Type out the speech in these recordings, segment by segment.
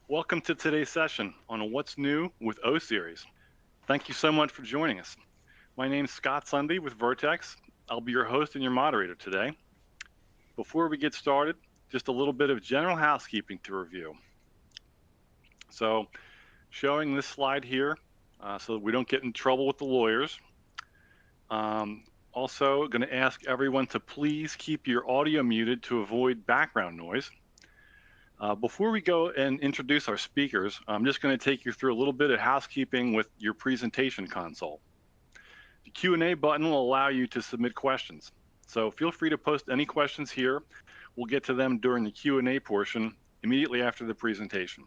Welcome to today's session on What's New with O Series. Thank you so much for joining us. My name is Scott Sunday with Vertex. I'll be your host and your moderator today. Before we get started, just a little bit of general housekeeping to review. So, showing this slide here so that we don't get in trouble with the lawyers. Also, going to ask everyone to please keep your audio muted to avoid background noise. Before we go and introduce our speakers, I'm just going to take you through a little bit of housekeeping with your presentation console. The Q&A button will allow you to submit questions. So feel free to post any questions here. We'll get to them during the Q&A portion immediately after the presentation.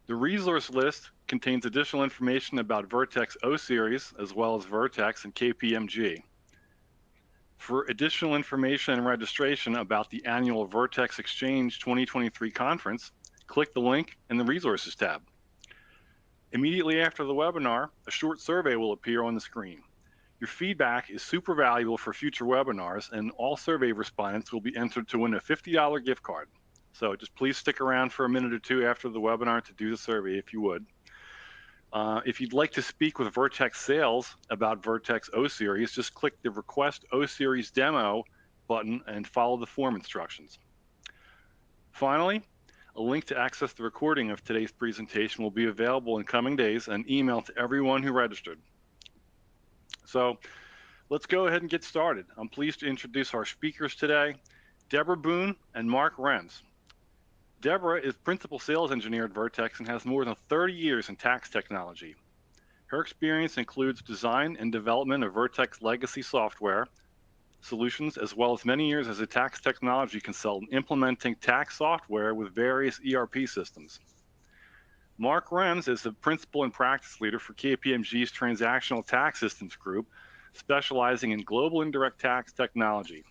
The resource list contains additional information about Vertex O Series as well as Vertex and KPMG. For additional information and registration about the annual Vertex Exchange 2023 conference, click the link in the Resources tab. Immediately after the webinar, a short survey will appear on the screen. Your feedback is super valuable for future webinars, and all survey respondents will be entered to win a $50 gift card. So just please stick around for a minute or two after the webinar to do the survey if you would. If you'd like to speak with Vertex Sales about Vertex O Series, just click the Request O Series Demo button and follow the form instructions. Finally, a link to access the recording of today's presentation will be available in coming days and emailed to everyone who registered. So let's go ahead and get started. I'm pleased to introduce our speakers today, Deborah Boone and Mark Rems. Deborah is Principal Sales Engineer at Vertex and has more than 30 years in tax technology. Her experience includes design and development of Vertex legacy software solutions, as well as many years as a tax technology consultant implementing tax software with various ERP systems. Mark Rems is the Principal and Practice Leader for KPMG's Transactional Tax Systems Group, specializing in global indirect tax technology.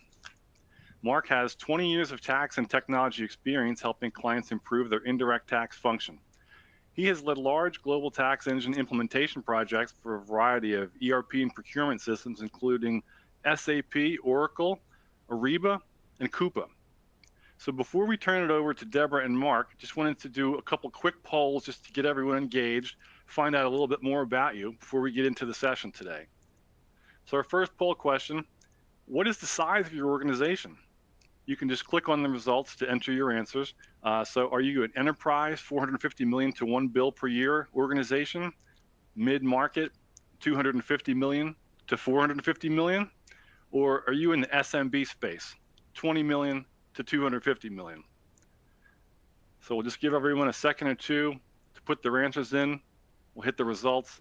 Mark has 20 years of tax and technology experience helping clients improve their indirect tax function. He has led large global tax engine implementation projects for a variety of ERP and procurement systems, including SAP, Oracle, Ariba, and Coupa. So before we turn it over to Deborah and Mark, just wanted to do a couple quick polls just to get everyone engaged, find out a little bit more about you before we get into the session today. So our first poll question, what is the size of your organization? You can just click on the results to enter your answers. So are you an enterprise, 450 million to 1 bill per year organization, mid-market, 250 million to 450 million? Or are you in the SMB space, 20 million to 250 million? So we'll just give everyone a second or two to put their answers in. We'll hit the results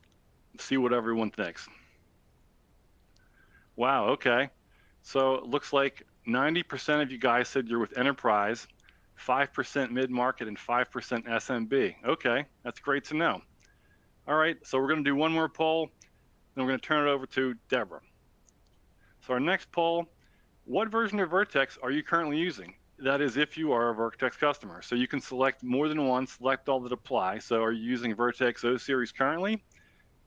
and see what everyone thinks. Wow, okay. So it looks like 90% of you guys said you're with enterprise, 5% mid-market, and 5% SMB. Okay, that's great to know. All right, so we're going to do one more poll, then we're going to turn it over to Deborah. So our next poll, what version of Vertex are you currently using? That is if you are a Vertex customer. So you can select more than one, select all that apply. So are you using Vertex O Series currently?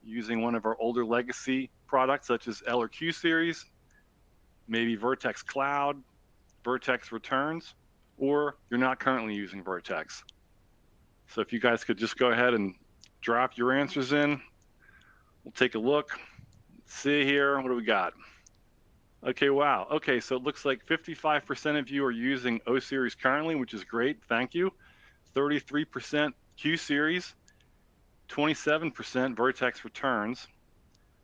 Using one of our older legacy products such as L or Q Series? Maybe Vertex Cloud, Vertex Returns, or you're not currently using Vertex. So if you guys could just go ahead and drop your answers in, we'll take a look. Let's see here, what do we got? Okay, wow. Okay, so it looks like 55% of you are using O Series currently, which is great, thank you. 33% Q Series, 27% Vertex Returns,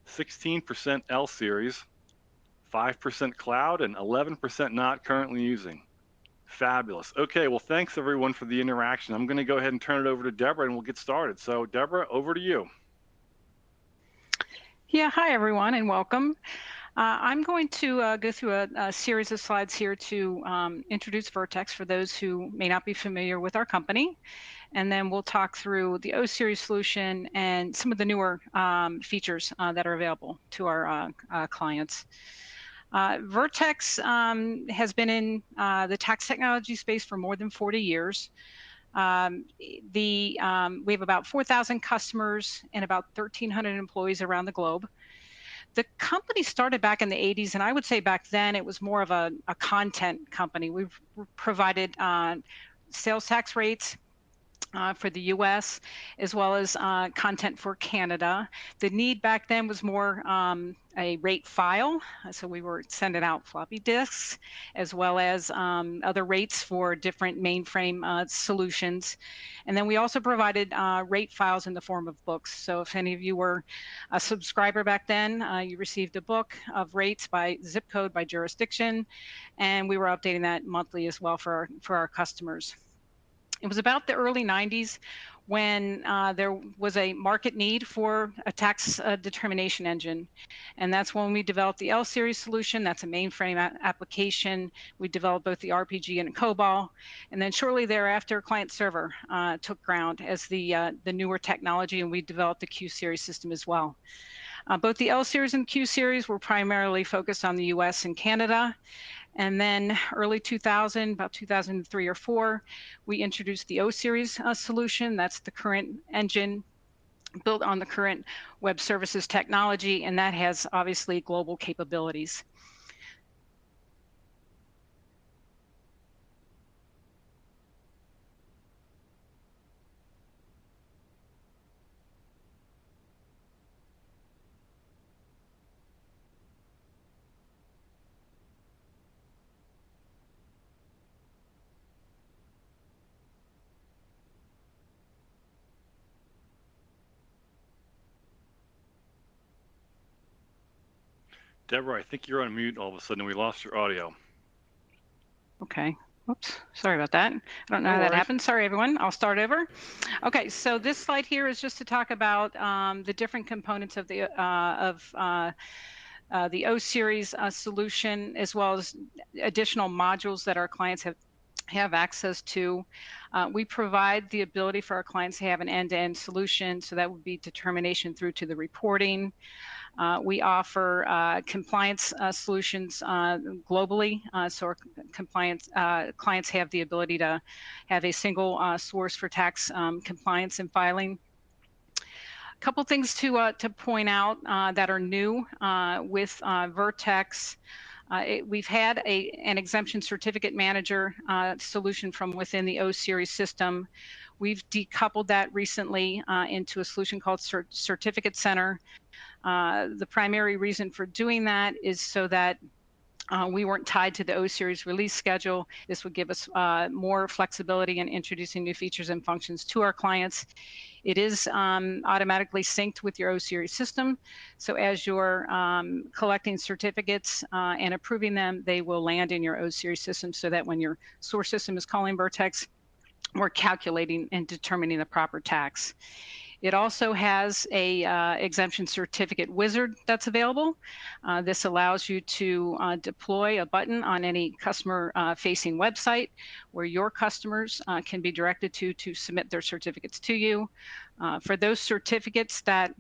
16% L Series, 5% cloud, and 11% not currently using. Fabulous. Okay, well, thanks everyone for the interaction. I'm going to go ahead and turn it over to Deborah and we'll get started. So Deborah, over to you. Yeah, hi everyone and welcome. I'm going to go through a series of slides here to introduce Vertex for those who may not be familiar with our company. And then we'll talk through the O Series solution and some of the newer features that are available to our clients. Vertex has been in the tax technology space for more than 40 years. We have about 4,000 customers and about 1,300 employees around the globe. The company started back in the 80s, and I would say back then it was more of a content company. We've provided sales tax rates, for the US, as well as content for Canada. The need back then was more a rate file. So we were sending out floppy disks, as well as other rates for different mainframe solutions. And then we also provided rate files in the form of books. So if any of you were a subscriber back then, you received a book of rates by zip code, by jurisdiction, and we were updating that monthly as well for our customers. It was about the early 90s when there was a market need for a tax determination engine. And that's when we developed the L series solution. That's a mainframe application. We developed both the RPG and COBOL. And then shortly thereafter, client server took ground as the newer technology, and we developed the Q series system as well. Both the L series and Q series were primarily focused on the US and Canada. And then early 2000, about 2003 or 4, we introduced the O series solution. That's the current engine built on the current web services technology, and that has obviously global capabilities. Deborah, I think you're on mute all of a sudden. We lost your audio. Okay. Oops, sorry about that. I don't know No how that worries. happened. Sorry, everyone. I'll start over. Okay, so this slide here is just to talk about the different components of the O series solution, as well as additional modules that our clients have access to. We provide the ability for our clients to have an end-to-end solution, so that would be determination through to the reporting. We offer compliance solutions globally, so our compliance clients have the ability to have a single source for tax compliance and filing. A couple things to point out that are new with Vertex. We've had an exemption certificate manager solution from within the O series system. We've decoupled that recently into a solution called Certificate Center. The primary reason for doing that is so that we weren't tied to the O series release schedule. This would give us more flexibility in introducing new features and functions to our clients. It is automatically synced with your O series system. So as you're collecting certificates and approving them, they will land in your O series system, so that when your source system is calling Vertex, we're calculating and determining the proper tax. It also has a exemption certificate wizard that's available. This allows you to deploy a button on any customer-facing website where your customers can be directed to submit their certificates to you. For those certificates that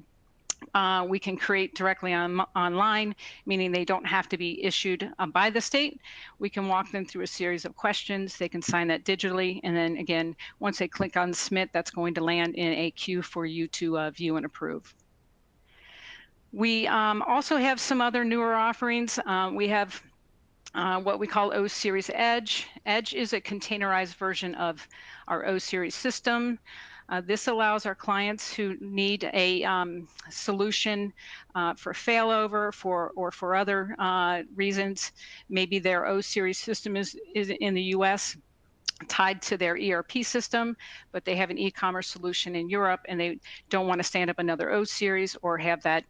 we can create directly online, meaning they don't have to be issued by the state. We can walk them through a series of questions. They can sign that digitally. And then again, once they click on submit, that's going to land in a queue for you to view and approve. We also have some other newer offerings. We have what we call O Series Edge. Edge is a containerized version of our O Series system. This allows our clients who need a solution for failover or for other reasons. Maybe their O series system is in the US tied to their ERP system, but they have an e-commerce solution in Europe and they don't want to stand up another O series or have that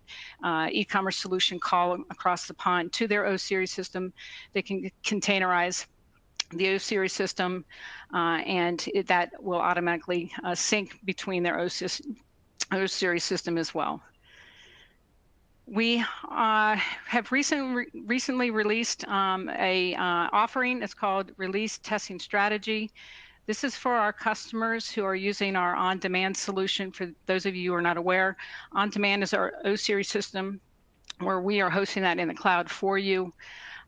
e-commerce solution call across the pond to their O series system. They can containerize the O series system, and that will automatically sync between their O series system as well. We have recently released a offering. It's called Release Testing Strategy. This is for our customers who are using our on-demand solution. For those of you who are not aware, on-demand is our O series system where we are hosting that in the cloud for you.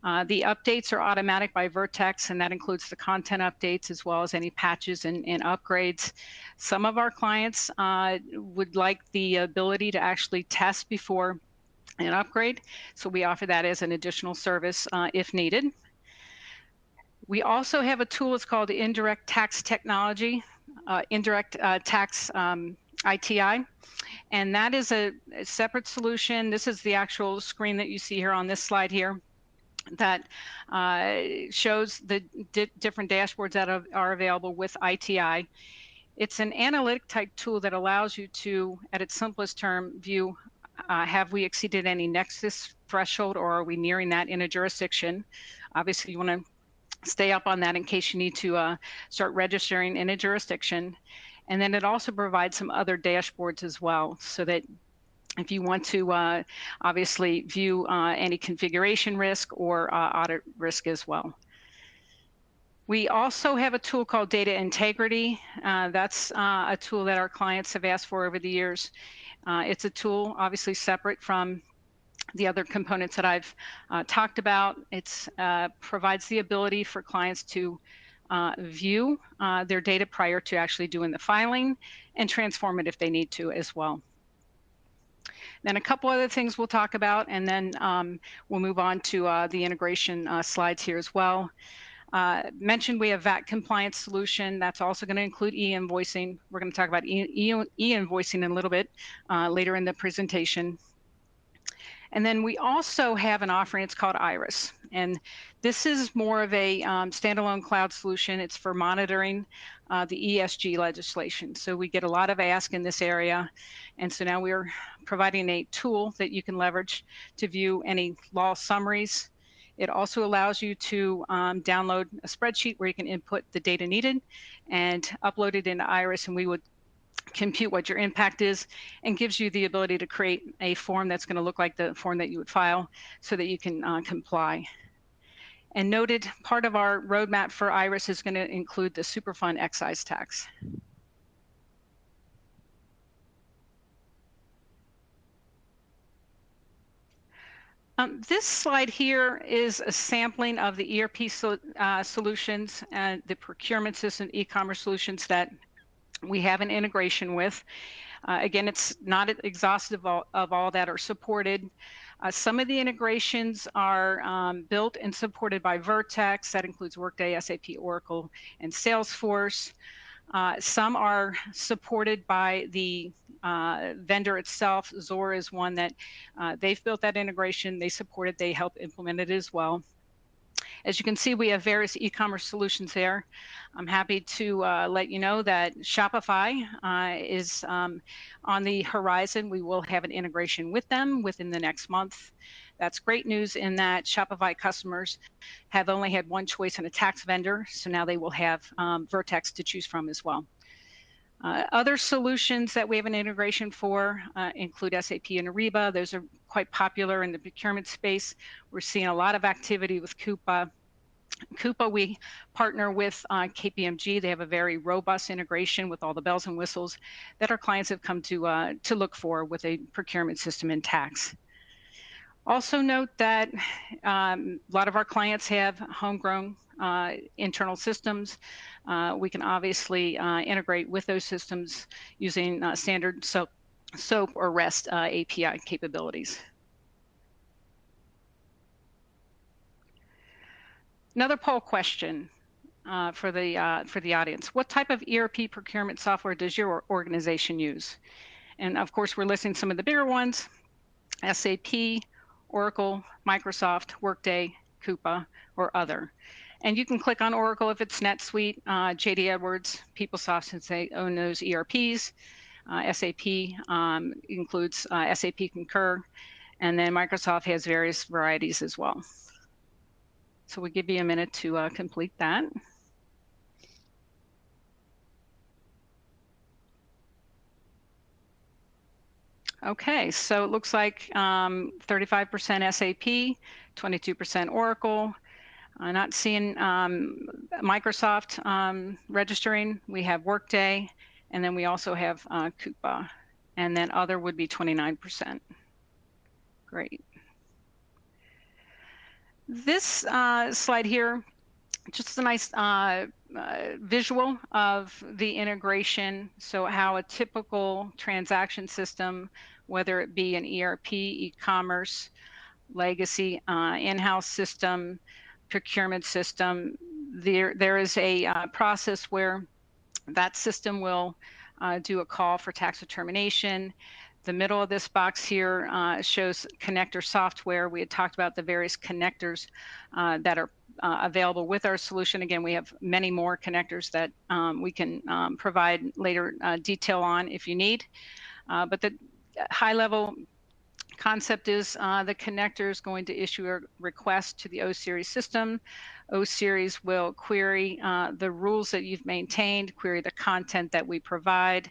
The updates are automatic by Vertex, and that includes the content updates as well as any patches and upgrades. Some of our clients would like the ability to actually test before an upgrade, so we offer that as an additional service if needed. We also have a tool, it's called Indirect Tax Technology. indirect tax ITI. And that is a separate solution. This is the actual screen that you see here on this slide here that shows the different dashboards that are available with ITI. It's an analytic type tool that allows you to, at its simplest term, view have we exceeded any nexus threshold, or are we nearing that in a jurisdiction? Obviously, you want to stay up on that in case you need to start registering in a jurisdiction. And then it also provides some other dashboards as well, so that if you want to obviously view any configuration risk or audit risk as well. We also have a tool called Data Integrity. That's a tool that our clients have asked for over the years. It's a tool obviously separate from the other components that I've talked about. It provides the ability for clients to view their data prior to actually doing the filing and transform it if they need to as well. Then a couple other things we'll talk about, and then we'll move on to the integration slides here as well. Mentioned we have VAT compliance solution. That's also going to include e-invoicing. We're going to talk about e-invoicing in a little bit later in the presentation. And then we also have an offering, it's called Iris. And this is more of a standalone cloud solution. It's for monitoring the ESG legislation. So we get a lot of ask in this area. And so now we're providing a tool that you can leverage to view any law summaries. It also allows you to download a spreadsheet where you can input the data needed and upload it into Iris, and we would compute what your impact is, and gives you the ability to create a form that's going to look like the form that you would file so that you can comply. And noted, part of our roadmap for Iris is going to include the Superfund excise tax. This slide here is a sampling of the ERP solutions and the procurement system e-commerce solutions that we have an integration with. Again, it's not exhaustive of all that are supported. Some of the integrations are built and supported by Vertex. That includes Workday, SAP, Oracle, and Salesforce. Some are supported by the vendor itself. Zora is one that they've built that integration. They support it. They help implement it as well. As you can see, we have various e-commerce solutions there. I'm happy to let you know that Shopify is on the horizon. We will have an integration with them within the next month. That's great news in that Shopify customers have only had one choice in a tax vendor, so now they will have Vertex to choose from as well. Other solutions that we have an integration for include SAP and Ariba. Those are quite popular in the procurement space. We're seeing a lot of activity with Coupa. Coupa, we partner with KPMG. They have a very robust integration with all the bells and whistles that our clients have come to look for with a procurement system in tax. Also note that a lot of our clients have homegrown internal systems. We can obviously integrate with those systems using standard SOAP or REST API capabilities. Another poll question for the audience: what type of ERP procurement software does your organization use? And of course, we're listing some of the bigger ones: SAP, Oracle, Microsoft, Workday, Coupa, or other. And you can click on Oracle if it's NetSuite, JD Edwards, PeopleSoft, since they own those ERPs. SAP includes SAP Concur, and then Microsoft has various varieties as well. So we'll give you a minute to complete that. Okay, so it looks like 35% SAP, 22% Oracle. I'm not seeing Microsoft registering. We have Workday, and then we also have Coupa, and then other would be 29%. Great. This slide here, just a nice visual of the integration. So how a typical transaction system, whether it be an ERP, e-commerce, legacy, in-house system, procurement system, there is a process where That system will do a call for tax determination. The middle of this box here shows connector software. We had talked about the various connectors that are available with our solution. Again, we have many more connectors that we can provide later detail on if you need. But the high level concept is the connector is going to issue a request to the O series system. O series will query the rules that you've maintained, query the content that we provide,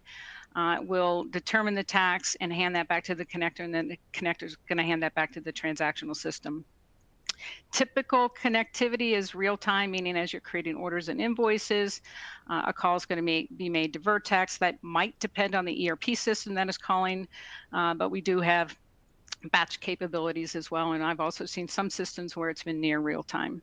will determine the tax and hand that back to the connector, and then the connector is going to hand that back to the transactional system. Typical connectivity is real time, meaning as you're creating orders and invoices, a call is going to be made to Vertex. That might depend on the ERP system that is calling, but we do have batch capabilities as well. And I've also seen some systems where it's been near real time.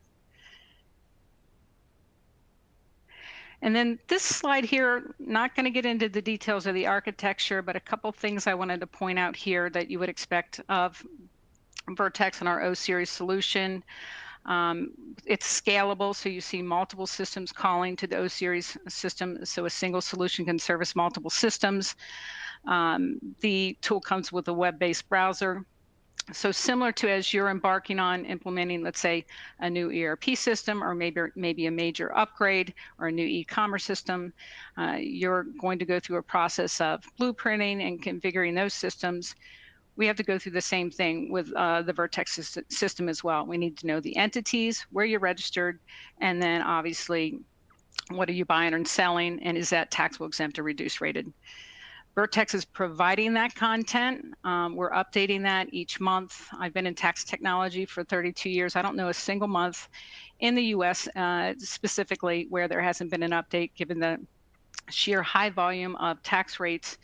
And then this slide here, not going to get into the details of the architecture, but a couple things I wanted to point out here that you would expect of Vertex and our O series solution. It's scalable, so you see multiple systems calling to the O series system, so a single solution can service multiple systems. The tool comes with a web-based browser. So similar to as you're embarking on implementing, let's say, a new ERP system, or maybe a major upgrade or a new e-commerce system, you're going to go through a process of blueprinting and configuring those systems. We have to go through the same thing with the Vertex system as well. We need to know the entities, where you're registered, and then obviously, what are you buying and selling, and is that taxable exempt or reduced rated? Vertex is providing that content. We're updating that each month. I've been in tax technology for 32 years. I don't know a single month in the US specifically where there hasn't been an update, given the sheer high volume of tax rates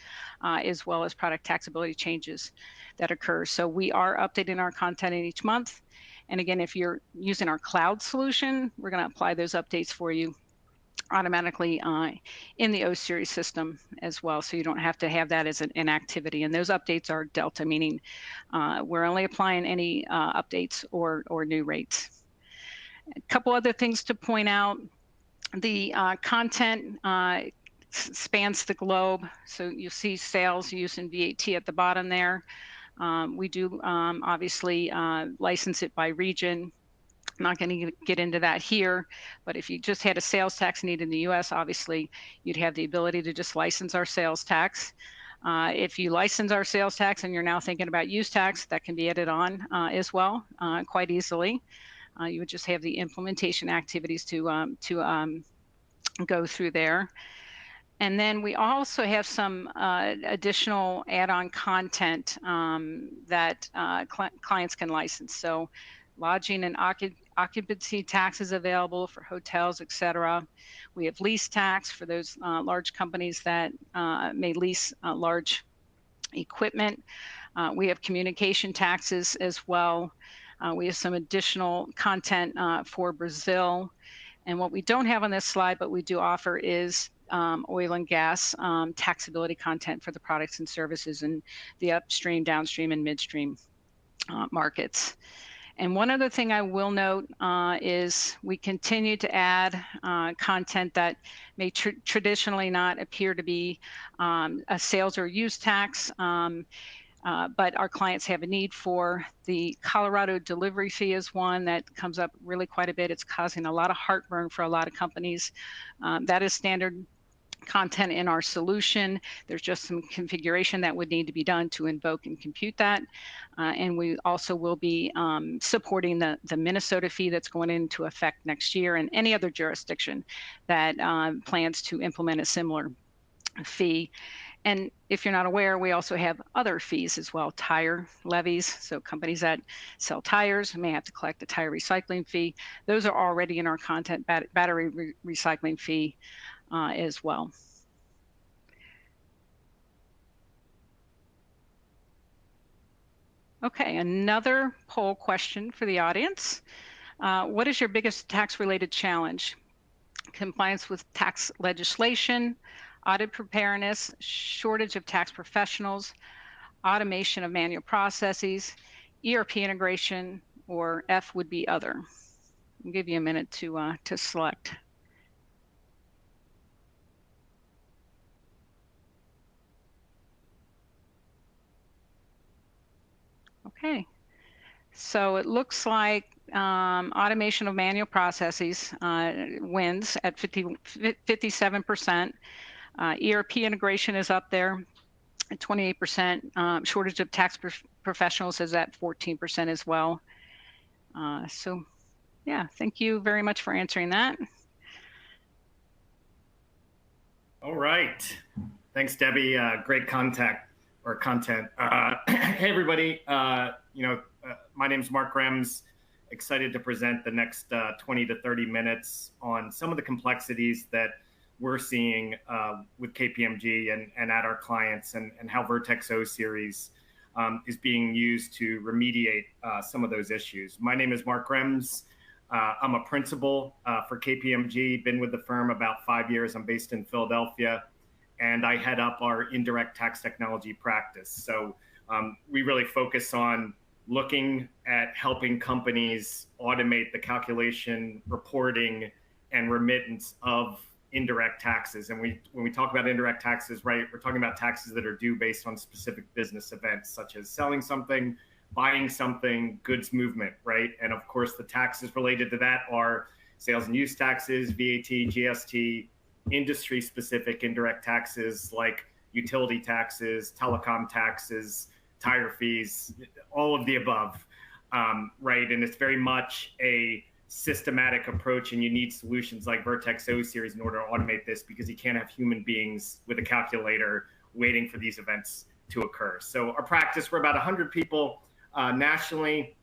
as well as product taxability changes that occur. So we are updating our content in each month. And again, if you're using our cloud solution, we're going to apply those updates for you automatically in the O series system as well. So you don't have to have that as an activity. And those updates are Delta, meaning we're only applying any updates or new rates. A couple other things to point out. The content spans the globe. So you see sales, use, and VAT at the bottom there. We do obviously license it by region. I'm not going to get into that here, but if you just had a sales tax need in the US, obviously you'd have the ability to just license our sales tax. If you license our sales tax and you're now thinking about use tax, that can be added on as well quite easily. You would just have the implementation activities to go through there. And then we also have some additional add-on content that clients can license. So lodging and occupancy taxes available for hotels, et cetera. We have lease tax for those large companies that may lease large equipment. We have communication taxes as well. We have some additional content for Brazil. And what we don't have on this slide, but we do offer is oil and gas taxability content for the products and services in the upstream, downstream, and midstream markets. And one other thing I will note is we continue to add content that may traditionally not appear to be a sales or use tax, but our clients have a need for. The Colorado delivery fee is one that comes up really quite a bit. It's causing a lot of heartburn for a lot of companies. That is standard content in our solution. There's just some configuration that would need to be done to invoke and compute that. And we also will be supporting the Minnesota fee that's going into effect next year, and any other jurisdiction that plans to implement a similar fee. And if you're not aware, we also have other fees as well, tire levies. So companies that sell tires may have to collect a tire recycling fee. Those are already in our content, battery recycling fee as well. Okay, another poll question for the audience. What is your biggest tax-related challenge? Compliance with tax legislation, audit preparedness, shortage of tax professionals, automation of manual processes, ERP integration, or F would be other. I'll give you a minute to select. Okay. So it looks like automation of manual processes wins at 57%. ERP integration is up there at 28%. Shortage of tax professionals is at 14% as well. So yeah, thank you very much for answering that. All right. Thanks, Debbie. Great content. Hey, everybody. My name is Mark Rems. Excited to present the next 20 to 30 minutes on some of the complexities that we're seeing with KPMG and at our clients, and how Vertex O Series is being used to remediate some of those issues. My name is Mark Rems. I'm a principal for KPMG, been with the firm about 5 years. I'm based in Philadelphia, and I head up our indirect tax technology practice. So we really focus on looking at helping companies automate the calculation, reporting, and remittance of indirect taxes. And when we talk about indirect taxes, right, we're talking about taxes that are due based on specific business events, such as selling something, buying something, goods movement, right? And of course, the taxes related to that are sales and use taxes, VAT, GST, industry-specific indirect taxes like utility taxes, telecom taxes, tire fees, all of the above, right? And it's very much a systematic approach, and you need solutions like Vertex O Series in order to automate this, because you can't have human beings with a calculator waiting for these events to occur. So our practice, we're about 100 people nationally.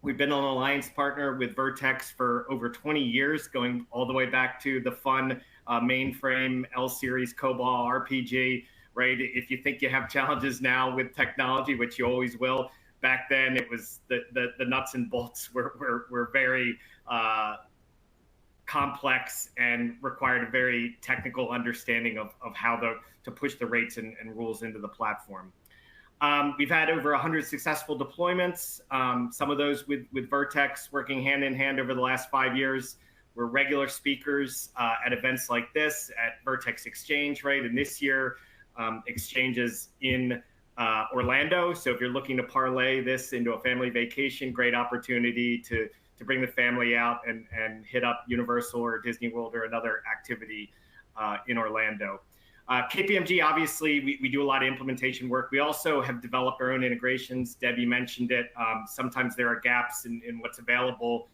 We've been an alliance partner with Vertex for over 20 years, going all the way back to the fun mainframe, L series, COBOL, RPG, right? If you think you have challenges now with technology, which you always will, back then it was the nuts and bolts were very complex and required a very technical understanding of how to push the rates and rules into the platform. We've had over 100 successful deployments, some of those with Vertex working hand in hand over the last 5 years. We're regular speakers at events like this, at Vertex Exchange, right? And this year, Exchange is in Orlando. So if you're looking to parlay this into a family vacation, great opportunity to bring the family out and hit up Universal or Disney World or another activity in Orlando. KPMG, obviously, we do a lot of implementation work. We also have developed our own integrations. Debbie mentioned it. Sometimes there are gaps in what's available.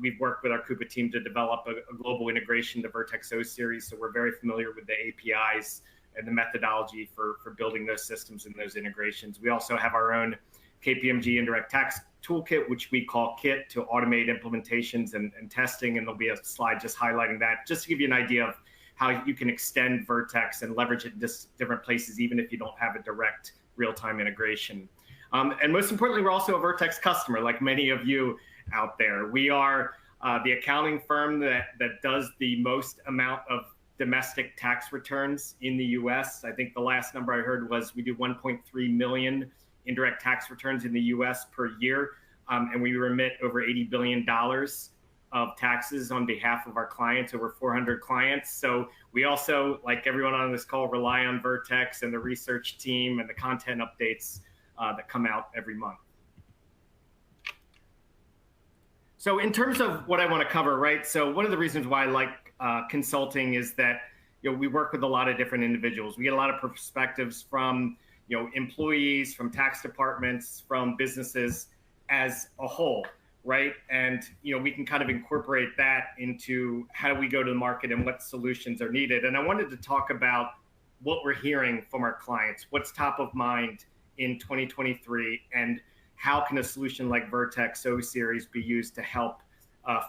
We've worked with our Coupa team to develop a global integration to Vertex O Series, so we're very familiar with the APIs and the methodology for building those systems and those integrations. We also have our own KPMG Indirect Tax Toolkit, which we call KIT, to automate implementations and testing, and there'll be a slide just highlighting that, just to give you an idea of how you can extend Vertex and leverage it in different places, even if you don't have a direct real-time integration. And most importantly, we're also a Vertex customer, like many of you out there. We are the accounting firm that does the most amount of domestic tax returns in the US. I think the last number I heard was we do 1.3 million indirect tax returns in the US per year, and we remit over $80 billion of taxes on behalf of our clients, over 400 clients. So we also, like everyone on this call, rely on Vertex and the research team and the content updates that come out every month. So in terms of what I want to cover, right? So one of the reasons why I like consulting is that, we work with a lot of different individuals. We get a lot of perspectives from, employees, from tax departments, from businesses as a whole, right? And, we can kind of incorporate that into how do we go to the market and what solutions are needed. And I wanted to talk about what we're hearing from our clients, what's top of mind in 2023, and how can a solution like Vertex O Series be used to help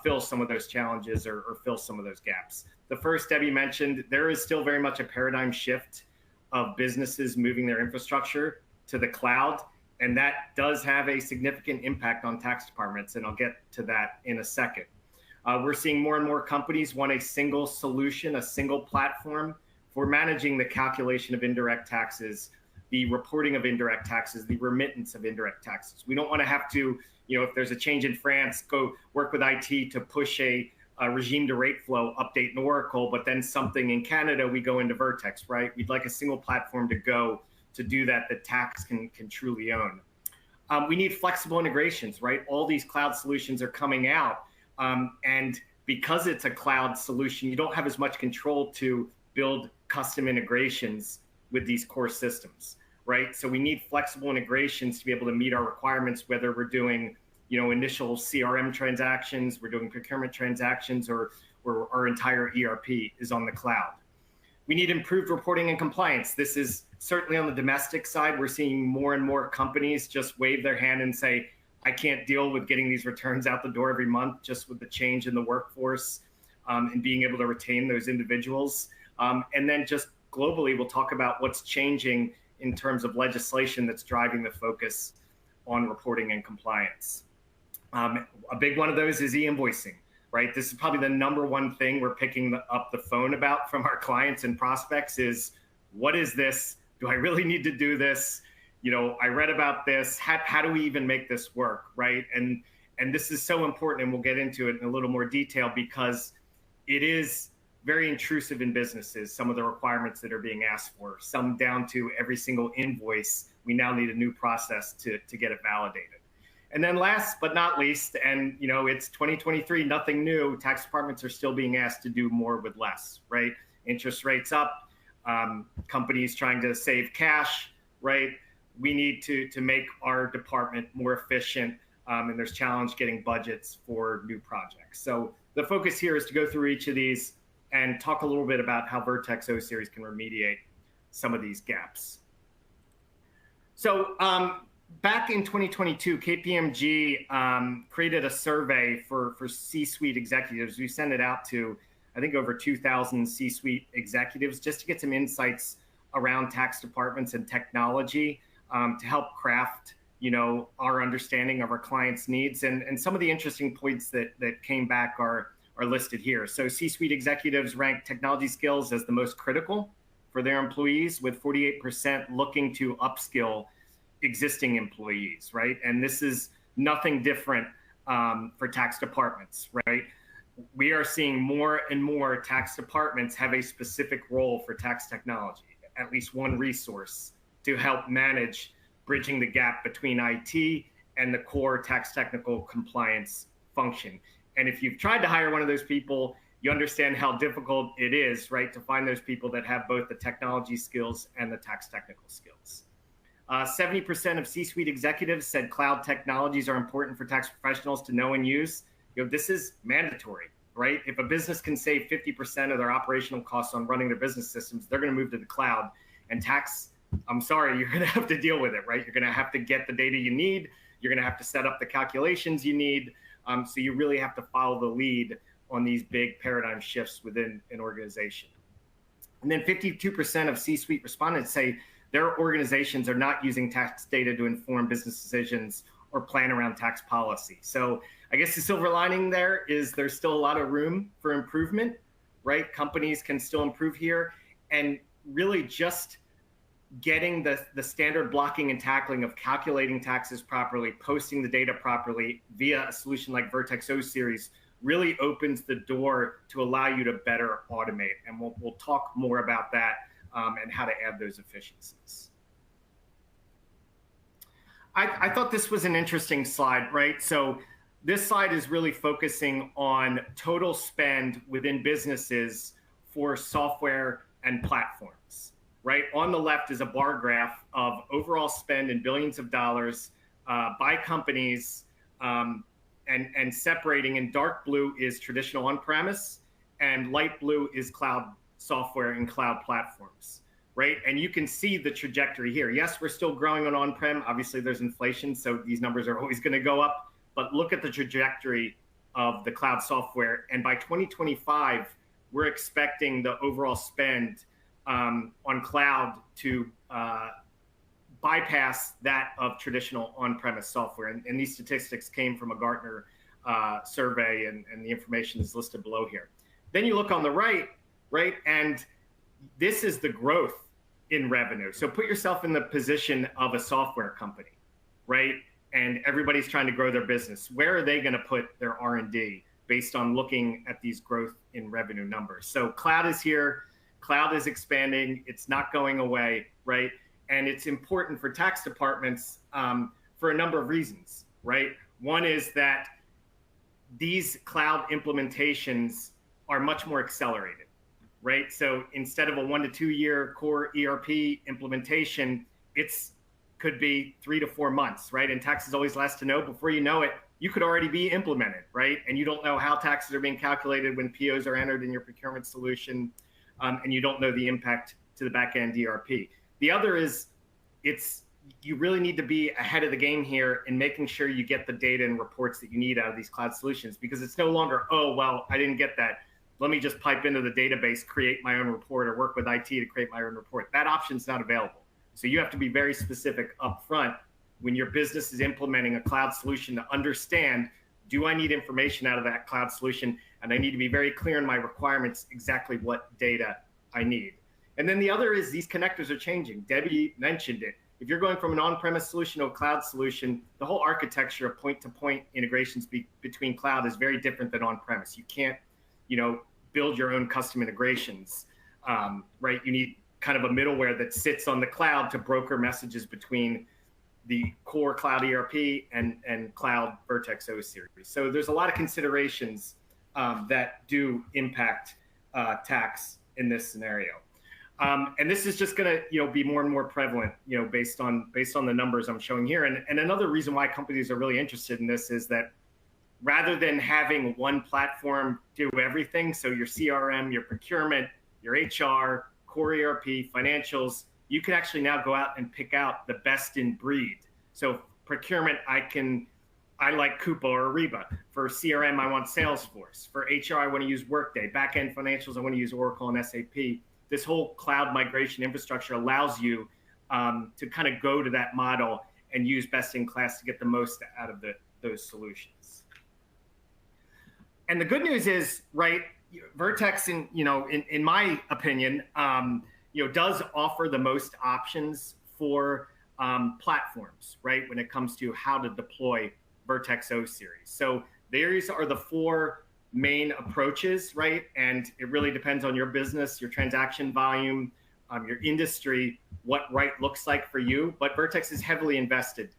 fill some of those challenges or fill some of those gaps. The first, Debbie mentioned, there is still very much a paradigm shift of businesses moving their infrastructure to the cloud, and that does have a significant impact on tax departments, and I'll get to that in a second. We're seeing more and more companies want a single solution, a single platform for managing the calculation of indirect taxes, the reporting of indirect taxes, the remittance of indirect taxes. We don't want to have to, if there's a change in France, go work with IT to push a regime to rate flow update in Oracle, but then something in Canada, we go into Vertex, right? We'd like a single platform to go to do that tax can truly own. We need flexible integrations, right? All these cloud solutions are coming out. And because it's a cloud solution, you don't have as much control to build custom integrations with these core systems, right? So we need flexible integrations to be able to meet our requirements, whether we're doing, initial CRM transactions, we're doing procurement transactions, or our entire ERP is on the cloud. We need improved reporting and compliance. This is certainly on the domestic side. We're seeing more and more companies just wave their hand and say, I can't deal with getting these returns out the door every month, just with the change in the workforce and being able to retain those individuals. And then just globally, we'll talk about what's changing in terms of legislation that's driving the focus on reporting and compliance. A big one of those is e-invoicing, right? This is probably the number one thing we're picking up the phone about from our clients and prospects is, what is this? Do I really need to do this? I read about this. How do we even make this work, right? And this is so important, and we'll get into it in a little more detail because it is very intrusive in businesses, some of the requirements that are being asked for, some down to every single invoice. We now need a new process to get it validated. And then last but not least, and it's 2023, nothing new, tax departments are still being asked to do more with less, right? Interest rates up, companies trying to save cash, right? We need to make our department more efficient, and there's challenge getting budgets for new projects. So the focus here is to go through each of these and talk a little bit about how Vertex O Series can remediate some of these gaps. So back in 2022, KPMG created a survey for C-suite executives. We sent it out to, I think, over 2,000 C-suite executives just to get some insights around tax departments and technology to help craft, our understanding of our clients' needs. And some of the interesting points that came back are listed here. So C-suite executives rank technology skills as the most critical for their employees, with 48% looking to upskill existing employees, right? And this is nothing different for tax departments, right? We are seeing more and more tax departments have a specific role for tax technology, at least one resource to help manage bridging the gap between IT and the core tax technical compliance function. And if you've tried to hire one of those people, you understand how difficult it is, right, to find those people that have both the technology skills and the tax technical skills. 70% of C-suite executives said cloud technologies are important for tax professionals to know and use. This is mandatory, right? If a business can save 50% of their operational costs on running their business systems, they're going to move to the cloud. And tax, I'm sorry, you're going to have to deal with it, right? You're going to have to get the data you need. You're going to have to set up the calculations you need. So you really have to follow the lead on these big paradigm shifts within an organization. And then 52% of C-suite respondents say their organizations are not using tax data to inform business decisions or plan around tax policy. So I guess the silver lining there is there's still a lot of room for improvement, right? Companies can still improve here, and really just getting the standard blocking and tackling of calculating taxes properly, posting the data properly via a solution like Vertex O Series really opens the door to allow you to better automate. And we'll talk more about that and how to add those efficiencies. I thought this was an interesting slide, right? So this slide is really focusing on total spend within businesses for software and platforms, right? On the left is a bar graph of overall spend in billions of dollars by companies, and separating. In dark blue is traditional on-premise, and light blue is cloud software and cloud platforms, right? And you can see the trajectory here. Yes, we're still growing on on-prem. Obviously, there's inflation, so these numbers are always going to go up. But look at the trajectory of the cloud software. And by 2025, we're expecting the overall spend on cloud to bypass that of traditional on-premise software. And these statistics came from a Gartner survey, and the information is listed below here. Then you look on the right, and this is the growth in revenue. So put yourself in the position of a software company, right? And everybody's trying to grow their business. Where are they going to put their R&D based on looking at these growth in revenue numbers? So cloud is here. Cloud is expanding. It's not going away, right? And it's important for tax departments for a number of reasons, right? One is that these cloud implementations are much more accelerated, right? So instead of a 1 to 2 year core ERP implementation, could be 3 to 4 months, right? And tax is always last to know. Before you know it, you could already be implemented, right? And you don't know how taxes are being calculated when POs are entered in your procurement solution, and you don't know the impact to the back-end ERP. The other is you really need to be ahead of the game here in making sure you get the data and reports that you need out of these cloud solutions, because it's no longer, oh, well, I didn't get that. Let me just pipe into the database, create my own report, or work with IT to create my own report. That option's not available. So you have to be very specific upfront when your business is implementing a cloud solution to understand, do I need information out of that cloud solution? And I need to be very clear in my requirements exactly what data I need. And then the other is these connectors are changing. Debbie mentioned it. If you're going from an on-premise solution to a cloud solution, the whole architecture of point-to-point integrations between cloud is very different than on-premise. You can't, build your own custom integrations, right? You need kind of a middleware that sits on the cloud to broker messages between the core cloud ERP and cloud Vertex O series. So there's a lot of considerations that do impact tax in this scenario. And this is just going to, be more and more prevalent, based on the numbers I'm showing here. And another reason why companies are really interested in this is that rather than having one platform do everything, so your CRM, your procurement, your HR, core ERP, financials, you can actually now go out and pick out the best in breed. So procurement, I like Coupa or Ariba. For CRM, I want Salesforce. For HR, I want to use Workday. Back-end financials, I want to use Oracle and SAP. This whole cloud migration infrastructure allows you to kind of go to that model and use best in class to get the most out of those solutions. And the good news is, right, Vertex, in my opinion, does offer the most options for platforms, right, when it comes to how to deploy Vertex O series. So these are the 4 main approaches, right? And it really depends on your business, your transaction volume, your industry, what right looks like for you. But Vertex is heavily invested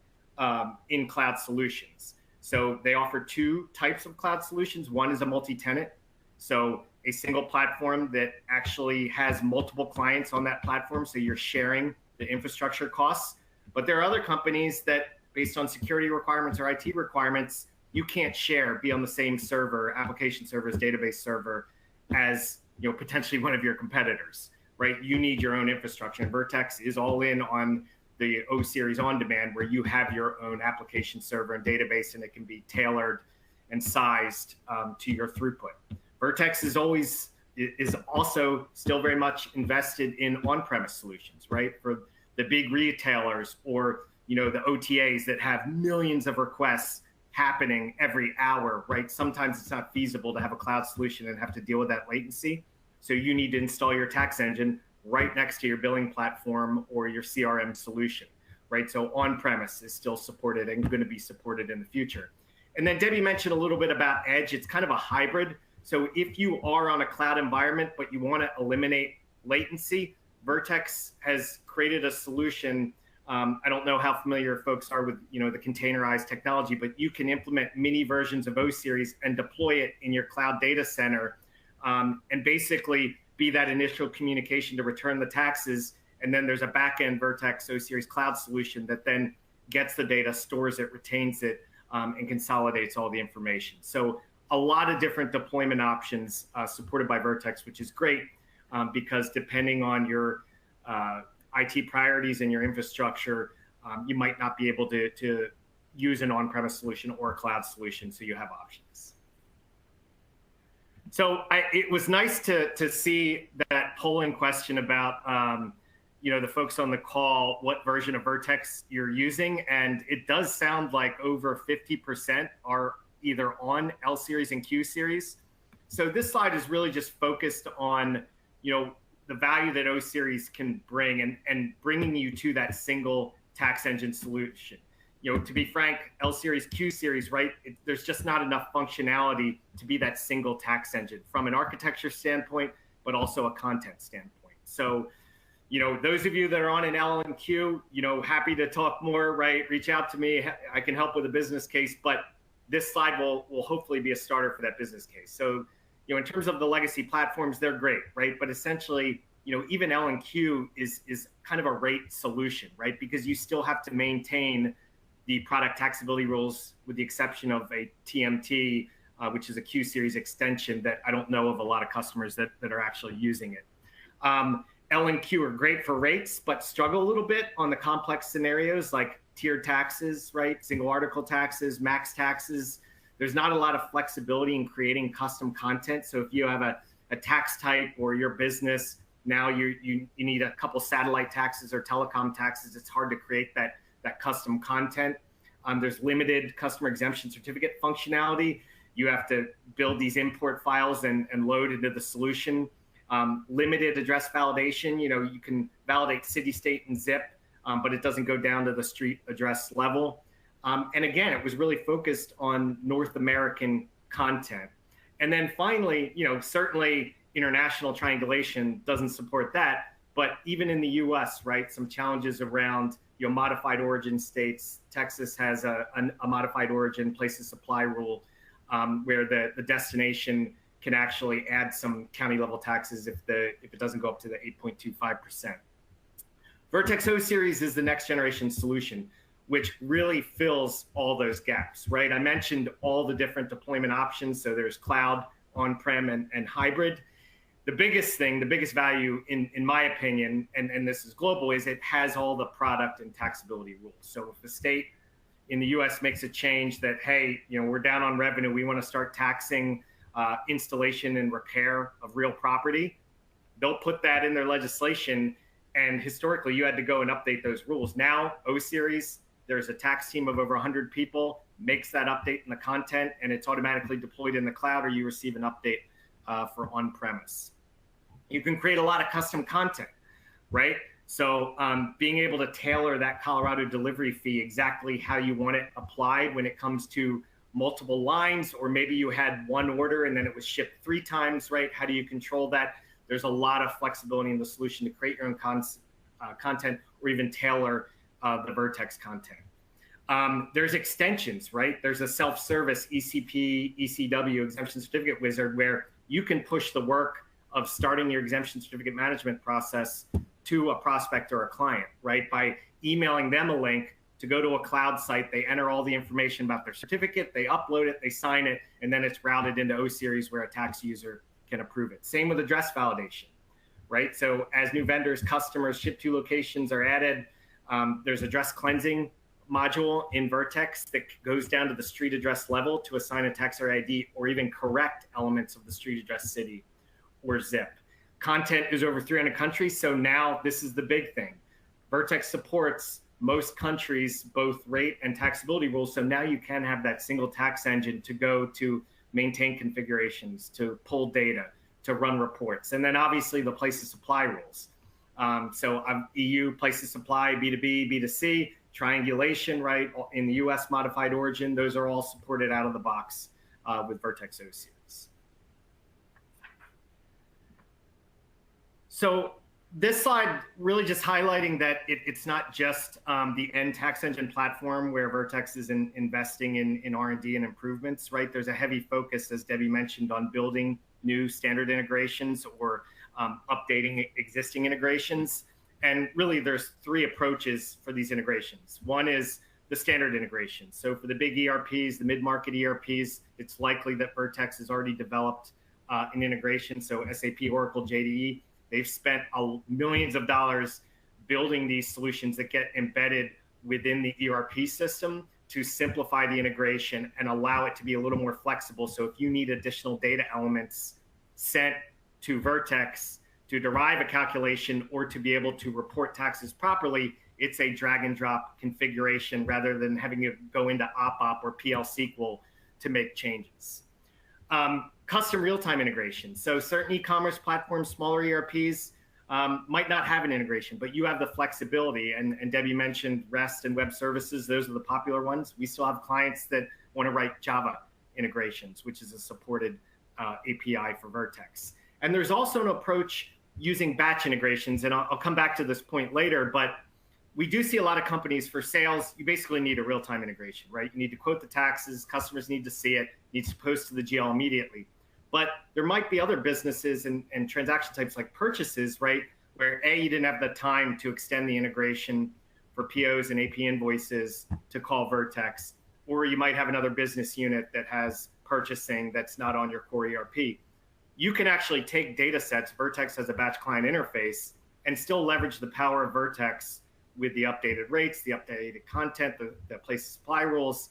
in cloud solutions. So they offer 2 types of cloud solutions. One is a multi-tenant, so a single platform that actually has multiple clients on that platform, so you're sharing the infrastructure costs. But there are other companies that, based on security requirements or IT requirements, you can't be on the same server, application servers, database server, as potentially one of your competitors, right? You need your own infrastructure, and Vertex is all in on the O series on demand, where you have your own application server and database, and it can be tailored and sized to your throughput. Vertex is also still very much invested in on-premise solutions, right? For the big retailers or the OTAs that have millions of requests happening every hour, right? Sometimes it's not feasible to have a cloud solution and have to deal with that latency. So you need to install your tax engine right next to your billing platform or your CRM solution, right? So on-premise is still supported and going to be supported in the future. And then Debbie mentioned a little bit about Edge. It's kind of a hybrid. So if you are on a cloud environment, but you want to eliminate latency, Vertex has created a solution. I don't know how familiar folks are with the containerized technology, but you can implement mini versions of O series and deploy it in your cloud data center, and basically be that initial communication to return the taxes. And then there's a back-end Vertex O series cloud solution that then gets the data, stores it, retains it, and consolidates all the information. So a lot of different deployment options supported by Vertex, which is great, because depending on your IT priorities and your infrastructure, you might not be able to use an on-premise solution or a cloud solution, so you have options. So it was nice to see that polling question about the folks on the call, what version of Vertex you're using, and it does sound like over 50% are either on L series and Q series. So this slide is really just focused on the value that O series can bring and bringing you to that single tax engine solution. To be frank, L series, Q series, right? There's just not enough functionality to be that single tax engine from an architecture standpoint, but also a content standpoint. So, those of you that are on an L&Q, happy to talk more, right? Reach out to me. I can help with a business case, but this slide will hopefully be a starter for that business case. So, in terms of the legacy platforms, they're great, right? But essentially, even L&Q is kind of a rate solution, right? Because you still have to maintain the product taxability rules with the exception of a TMT, which is a Q series extension that I don't know of a lot of customers that are actually using it. L&Q are great for rates, but struggle a little bit on the complex scenarios like tiered taxes, right? Single article taxes, max taxes. There's not a lot of flexibility in creating custom content. So if you have a tax type or your business, now you need a couple satellite taxes or telecom taxes, it's hard to create that custom content. There's limited customer exemption certificate functionality. You have to build these import files and load into the solution. Limited address validation, you can validate city, state, and zip, but it doesn't go down to the street address level. And again, it was really focused on North American content. And then finally, certainly international triangulation doesn't support that, but even in the US, right, some challenges around modified origin states. Texas has a modified origin place of supply rule where the destination can actually add some county level taxes if it doesn't go up to the 8.25%. Vertex O Series is the next generation solution, which really fills all those gaps, right? I mentioned all the different deployment options. So there's cloud, on-prem, and hybrid. The biggest thing, the biggest value in my opinion, and this is global, is it has all the product and taxability rules. So if the state in the US makes a change that, hey, we're down on revenue, we want to start taxing installation and repair of real property, they'll put that in their legislation. And historically, you had to go and update those rules. Now, O Series, there's a tax team of over 100 people, makes that update in the content, and it's automatically deployed in the cloud, or you receive an update for on-premise. You can create a lot of custom content, right? So being able to tailor that Colorado delivery fee exactly how you want it applied when it comes to multiple lines, or maybe you had one order and then it was shipped 3 times, right? How do you control that? There's a lot of flexibility in the solution to create your own content or even tailor the Vertex content. There's extensions, right? There's a self-service ECP, ECW, exemption certificate wizard, where you can push the work of starting your exemption certificate management process to a prospect or a client, right? By emailing them a link to go to a cloud site, they enter all the information about their certificate, they upload it, they sign it, and then it's routed into O Series where a tax user can approve it. Same with address validation, right? So as new vendors, customers, ship to locations are added, there's address cleansing module in Vertex that goes down to the street address level to assign a tax area ID or even correct elements of the street address city or zip. Content is over 300 countries, so now this is the big thing. Vertex supports most countries, both rate and taxability rules, so now you can have that single tax engine to go to maintain configurations, to pull data, to run reports, and then obviously the place of supply rules. So EU place of supply, B2B, B2C, triangulation, right? In the US modified origin, those are all supported out of the box with Vertex O Series. So this slide really just highlighting that it's not just the end tax engine platform where Vertex is investing in R&D and improvements, right? There's a heavy focus, as Debbie mentioned, on building new standard integrations or updating existing integrations. And really there's 3 approaches for these integrations. One is the standard integration. So for the big ERPs, the mid-market ERPs, it's likely that Vertex has already developed an integration. So SAP, Oracle, JDE, they've spent millions of dollars building these solutions that get embedded within the ERP system to simplify the integration and allow it to be a little more flexible. So if you need additional data elements sent to Vertex to derive a calculation or to be able to report taxes properly, it's a drag and drop configuration rather than having to go into OpOp or PL SQL to make changes. Custom real-time integration. So certain e-commerce platforms, smaller ERPs, might not have an integration, but you have the flexibility. And Debbie mentioned REST and web services. Those are the popular ones. We still have clients that want to write Java integrations, which is a supported API for Vertex. And there's also an approach using batch integrations, and I'll come back to this point later, but we do see a lot of companies for sales, you basically need a real-time integration, right? You need to quote the taxes, customers need to see it, needs to post to the GL immediately. But there might be other businesses and transaction types like purchases, right? Where A, you didn't have the time to extend the integration for POs and AP invoices to call Vertex, or you might have another business unit that has purchasing that's not on your core ERP. You can actually take data sets, Vertex has a batch client interface, and still leverage the power of Vertex with the updated rates, the updated content, the place supply rules,